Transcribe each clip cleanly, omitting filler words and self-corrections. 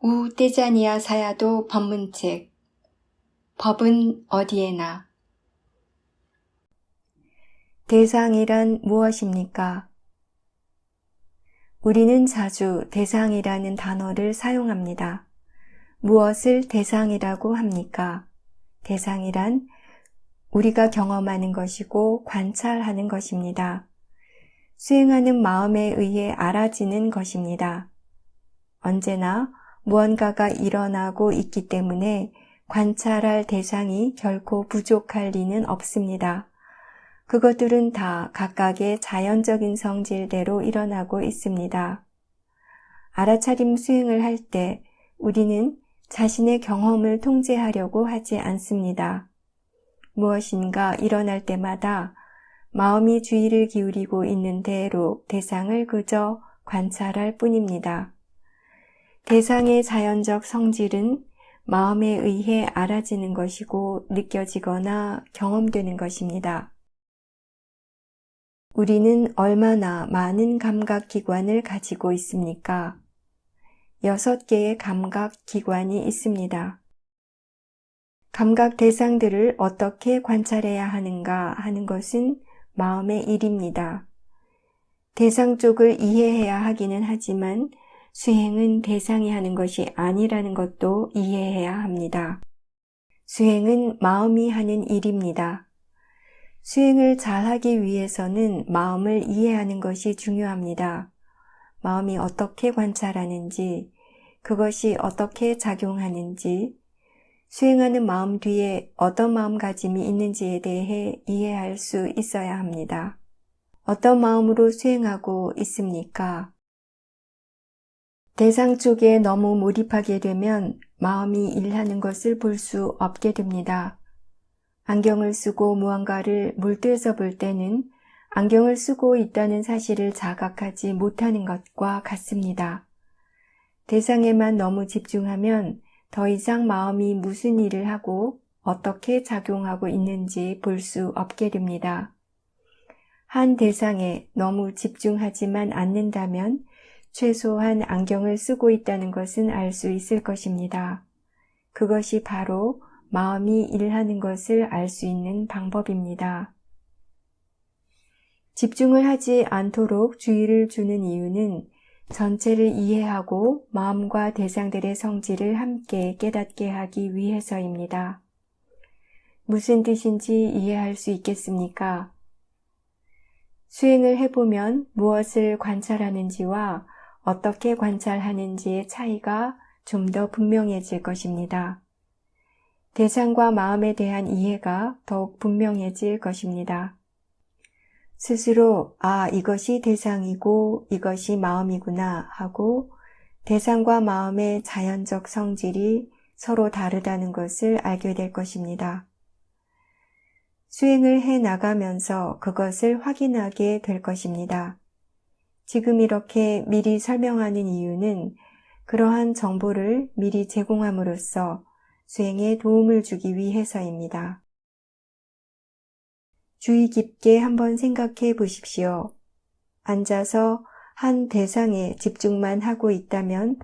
우 떼자니아 사야도 법문책. 법은 어디에나. 대상이란 무엇입니까? 우리는 자주 대상이라는 단어를 사용합니다. 무엇을 대상이라고 합니까? 대상이란 우리가 경험하는 것이고 관찰하는 것입니다. 수행하는 마음에 의해 알아지는 것입니다. 언제나 무언가가 일어나고 있기 때문에 관찰할 대상이 결코 부족할 리는 없습니다. 그것들은 다 각각의 자연적인 성질대로 일어나고 있습니다. 알아차림 수행을 할 때 우리는 자신의 경험을 통제하려고 하지 않습니다. 무엇인가 일어날 때마다 마음이 주의를 기울이고 있는 대로 대상을 그저 관찰할 뿐입니다. 대상의 자연적 성질은 마음에 의해 알아지는 것이고 느껴지거나 경험되는 것입니다. 우리는 얼마나 많은 감각기관을 가지고 있습니까? 6개의 감각기관이 있습니다. 감각 대상들을 어떻게 관찰해야 하는가 하는 것은 마음의 일입니다. 대상 쪽을 이해해야 하기는 하지만 수행은 대상이 하는 것이 아니라는 것도 이해해야 합니다. 수행은 마음이 하는 일입니다. 수행을 잘하기 위해서는 마음을 이해하는 것이 중요합니다. 마음이 어떻게 관찰하는지, 그것이 어떻게 작용하는지, 수행하는 마음 뒤에 어떤 마음가짐이 있는지에 대해 이해할 수 있어야 합니다. 어떤 마음으로 수행하고 있습니까? 대상 쪽에 너무 몰입하게 되면 마음이 일하는 것을 볼 수 없게 됩니다. 안경을 쓰고 무언가를 물뜨에서 볼 때는 안경을 쓰고 있다는 사실을 자각하지 못하는 것과 같습니다. 대상에만 너무 집중하면 더 이상 마음이 무슨 일을 하고 어떻게 작용하고 있는지 볼 수 없게 됩니다. 한 대상에 너무 집중하지만 않는다면 최소한 안경을 쓰고 있다는 것은 알 수 있을 것입니다. 그것이 바로 마음이 일하는 것을 알 수 있는 방법입니다. 집중을 하지 않도록 주의를 주는 이유는 전체를 이해하고 마음과 대상들의 성질을 함께 깨닫게 하기 위해서입니다. 무슨 뜻인지 이해할 수 있겠습니까? 수행을 해보면 무엇을 관찰하는지와 어떻게 관찰하는지의 차이가 좀 더 분명해질 것입니다. 대상과 마음에 대한 이해가 더욱 분명해질 것입니다. 스스로 이것이 대상이고 이것이 마음이구나 하고 대상과 마음의 자연적 성질이 서로 다르다는 것을 알게 될 것입니다. 수행을 해 나가면서 그것을 확인하게 될 것입니다. 지금 이렇게 미리 설명하는 이유는 그러한 정보를 미리 제공함으로써 수행에 도움을 주기 위해서입니다. 주의 깊게 한번 생각해 보십시오. 앉아서 한 대상에 집중만 하고 있다면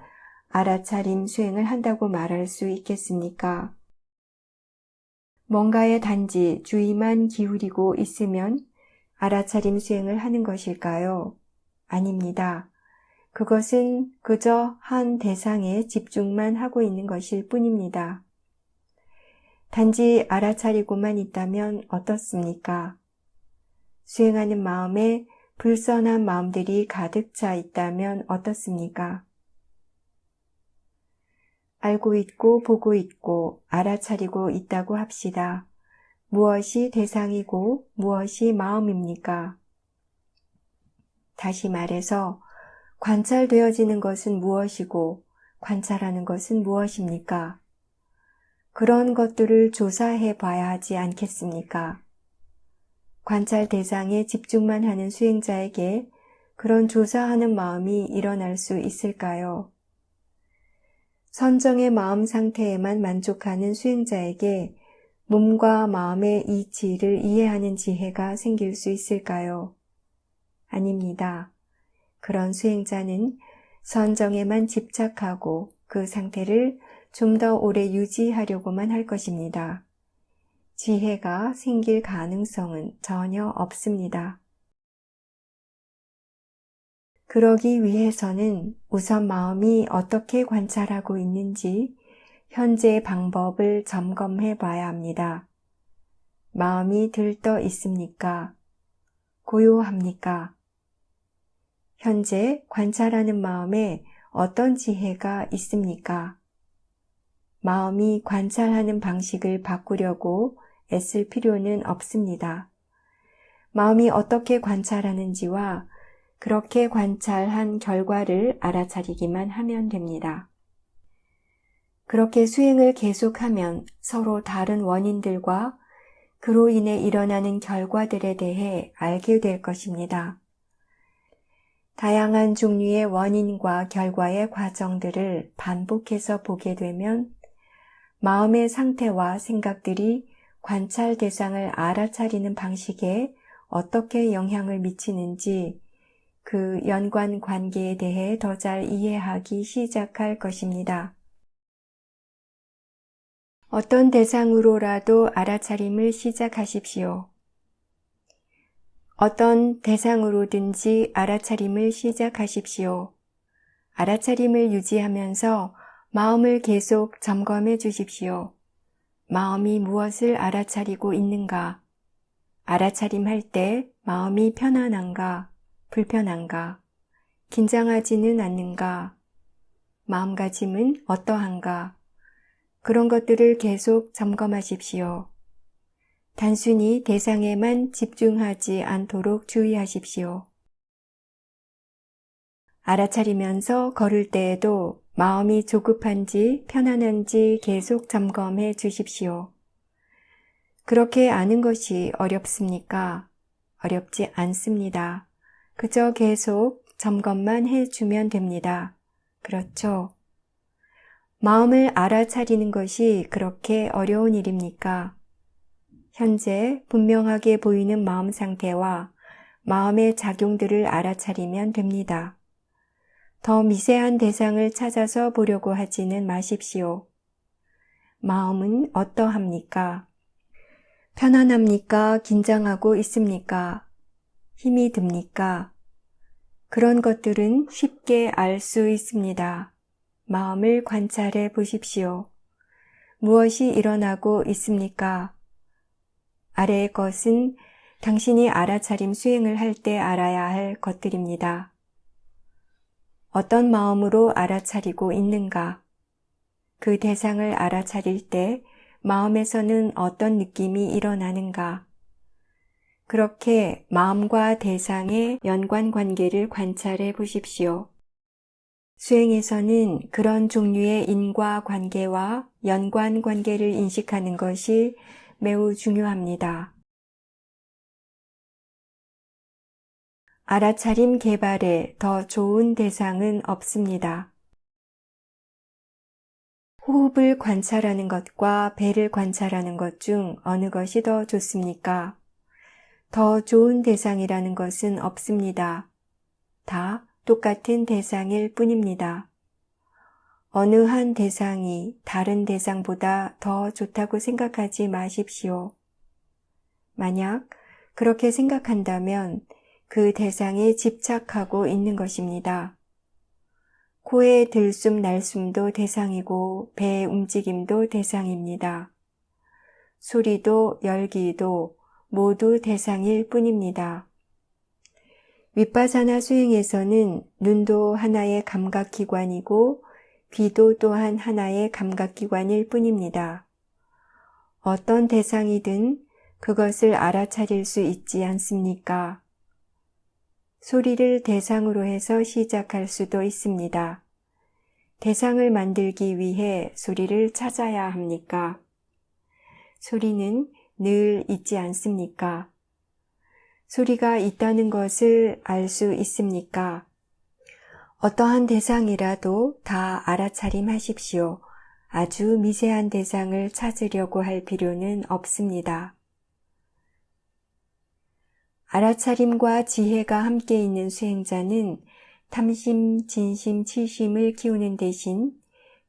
알아차림 수행을 한다고 말할 수 있겠습니까? 뭔가에 단지 주의만 기울이고 있으면 알아차림 수행을 하는 것일까요? 아닙니다. 그것은 그저 한 대상에 집중만 하고 있는 것일 뿐입니다. 단지 알아차리고만 있다면 어떻습니까? 수행하는 마음에 불선한 마음들이 가득 차 있다면 어떻습니까? 알고 있고 보고 있고 알아차리고 있다고 합시다. 무엇이 대상이고 무엇이 마음입니까? 다시 말해서 관찰되어지는 것은 무엇이고 관찰하는 것은 무엇입니까? 그런 것들을 조사해 봐야 하지 않겠습니까? 관찰 대상에 집중만 하는 수행자에게 그런 조사하는 마음이 일어날 수 있을까요? 선정의 마음 상태에만 만족하는 수행자에게 몸과 마음의 이치를 이해하는 지혜가 생길 수 있을까요? 아닙니다. 그런 수행자는 선정에만 집착하고 그 상태를 좀 더 오래 유지하려고만 할 것입니다. 지혜가 생길 가능성은 전혀 없습니다. 그러기 위해서는 우선 마음이 어떻게 관찰하고 있는지 현재 방법을 점검해 봐야 합니다. 마음이 들떠 있습니까? 고요합니까? 현재 관찰하는 마음에 어떤 지혜가 있습니까? 마음이 관찰하는 방식을 바꾸려고 애쓸 필요는 없습니다. 마음이 어떻게 관찰하는지와 그렇게 관찰한 결과를 알아차리기만 하면 됩니다. 그렇게 수행을 계속하면 서로 다른 원인들과 그로 인해 일어나는 결과들에 대해 알게 될 것입니다. 다양한 종류의 원인과 결과의 과정들을 반복해서 보게 되면 마음의 상태와 생각들이 관찰 대상을 알아차리는 방식에 어떻게 영향을 미치는지 그 연관 관계에 대해 더 잘 이해하기 시작할 것입니다. 어떤 대상으로라도 알아차림을 시작하십시오. 어떤 대상으로든지 알아차림을 시작하십시오. 알아차림을 유지하면서 마음을 계속 점검해 주십시오. 마음이 무엇을 알아차리고 있는가? 알아차림할 때 마음이 편안한가? 불편한가? 긴장하지는 않는가? 마음가짐은 어떠한가? 그런 것들을 계속 점검하십시오. 단순히 대상에만 집중하지 않도록 주의하십시오. 알아차리면서 걸을 때에도 마음이 조급한지 편안한지 계속 점검해 주십시오. 그렇게 아는 것이 어렵습니까? 어렵지 않습니다. 그저 계속 점검만 해주면 됩니다. 그렇죠? 마음을 알아차리는 것이 그렇게 어려운 일입니까? 현재 분명하게 보이는 마음 상태와 마음의 작용들을 알아차리면 됩니다. 더 미세한 대상을 찾아서 보려고 하지는 마십시오. 마음은 어떠합니까? 편안합니까? 긴장하고 있습니까? 힘이 듭니까? 그런 것들은 쉽게 알 수 있습니다. 마음을 관찰해 보십시오. 무엇이 일어나고 있습니까? 아래의 것은 당신이 알아차림 수행을 할 때 알아야 할 것들입니다. 어떤 마음으로 알아차리고 있는가? 그 대상을 알아차릴 때 마음에서는 어떤 느낌이 일어나는가? 그렇게 마음과 대상의 연관 관계를 관찰해 보십시오. 수행에서는 그런 종류의 인과 관계와 연관 관계를 인식하는 것이 매우 중요합니다. 알아차림 개발에 더 좋은 대상은 없습니다. 호흡을 관찰하는 것과 배를 관찰하는 것 중 어느 것이 더 좋습니까? 더 좋은 대상이라는 것은 없습니다. 다 똑같은 대상일 뿐입니다. 어느 한 대상이 다른 대상보다 더 좋다고 생각하지 마십시오. 만약 그렇게 생각한다면 그 대상에 집착하고 있는 것입니다. 코의 들숨 날숨도 대상이고 배의 움직임도 대상입니다. 소리도 열기도 모두 대상일 뿐입니다. 윗바사나 수행에서는 눈도 하나의 감각기관이고 귀도 또한 하나의 감각기관일 뿐입니다. 어떤 대상이든 그것을 알아차릴 수 있지 않습니까? 소리를 대상으로 해서 시작할 수도 있습니다. 대상을 만들기 위해 소리를 찾아야 합니까? 소리는 늘 있지 않습니까? 소리가 있다는 것을 알 수 있습니까? 어떠한 대상이라도 다 알아차림하십시오. 아주 미세한 대상을 찾으려고 할 필요는 없습니다. 알아차림과 지혜가 함께 있는 수행자는 탐심, 진심, 치심을 키우는 대신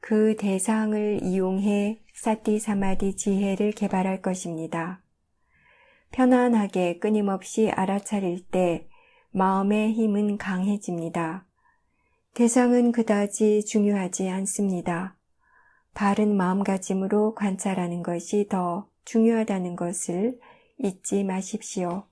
그 대상을 이용해 사티 사마디 지혜를 개발할 것입니다. 편안하게 끊임없이 알아차릴 때 마음의 힘은 강해집니다. 대상은 그다지 중요하지 않습니다. 바른 마음가짐으로 관찰하는 것이 더 중요하다는 것을 잊지 마십시오.